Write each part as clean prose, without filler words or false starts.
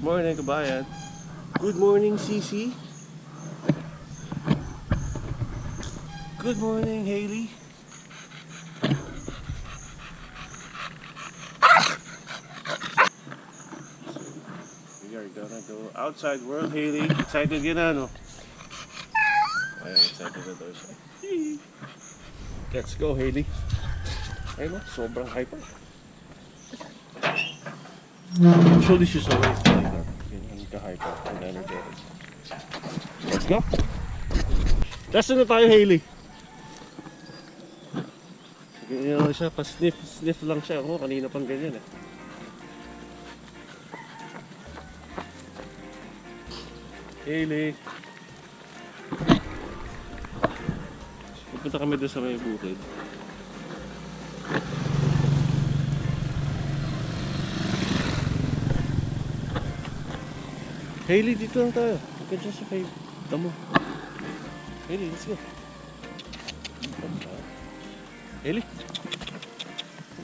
morning, kabayan. Good morning, Sisi. Good morning, Hailey. We are gonna go outside world, Hailey. Excited ka na, no? Ayan, excited na daw siya. Let's go, Hailey. Ayun, no? Sobrang hyper. Usually she's always like that. Ganyan ka-hyper and energetic. Let's go. Test na tayo, Hailey. Ganyan lang siya, pa-sniff lang siya. Ako, kanina pang ganyan eh. Hailey. Pupunta kami doon sa may bukid. Hailey, dito lang tayo. Huwag ka dyan sa kay damo. Hailey, let's go. Hailey.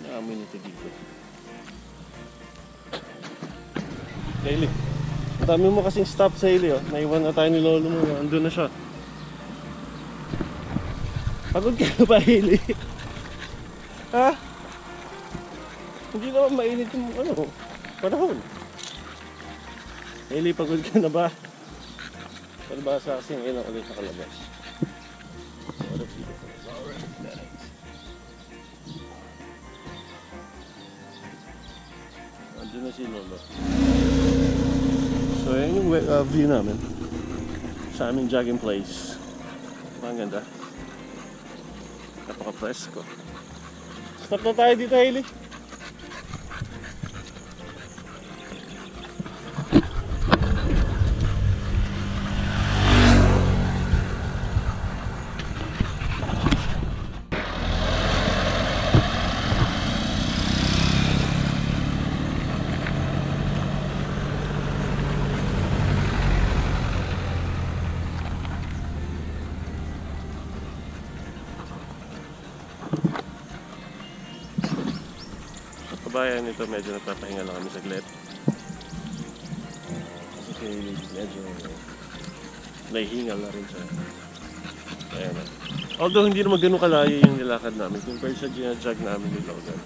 Naamoy nito dito. Hailey. Ang dami mo kasing stop sa Hailey, oh. Naiwan na tayo ni lolo mo. Andun na siya. Pagod ka na ba, Hailey? Ha? Hindi naman mainit yung panahon. Hailey, pagod ka na ba? Palibasa kasi ngayon ulit sa kalabas. What a beautiful flower. Nice. Andun na si lolo. So yan yung view namin sa aming jogging place. Ang ganda. Napaka-presko. Stop na tayo dito, Hailey. Kabayan ito, medyo nagpapahinga lang kami saglit. Kasi medyo nahihingal na rin siya. Ayan na. Although hindi naman ganun kalayo yung nilakad namin compared sa ginajag namin ni Logan.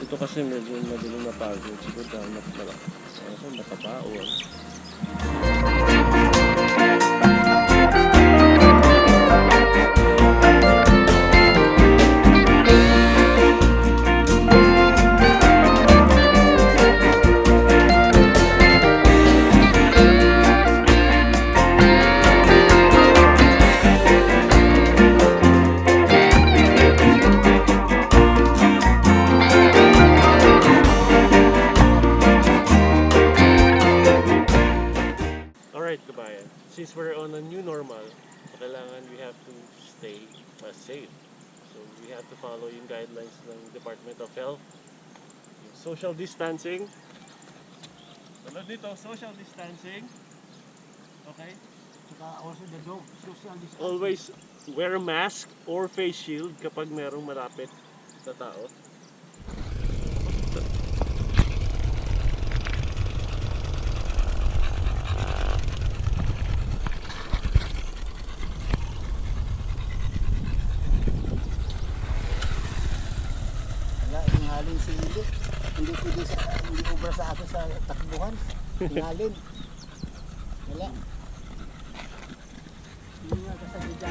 Ito kasi medyo madaling napagod. Siguro dahil napalakas. Kasi nakapao. Kabayan, since we're on a new normal, kailangan we have to stay safe. So we have to follow yung guidelines ng Department of Health. Yung social distancing. Tulad dito, social distancing. Okay? Also the dog, social distancing. Always wear a mask or face shield kapag merong malapit na tao. Inhalin si Hindi. Hindi ubra sa akin sa takbuhan. Inhalin. Wala. Hindi nga kasi sa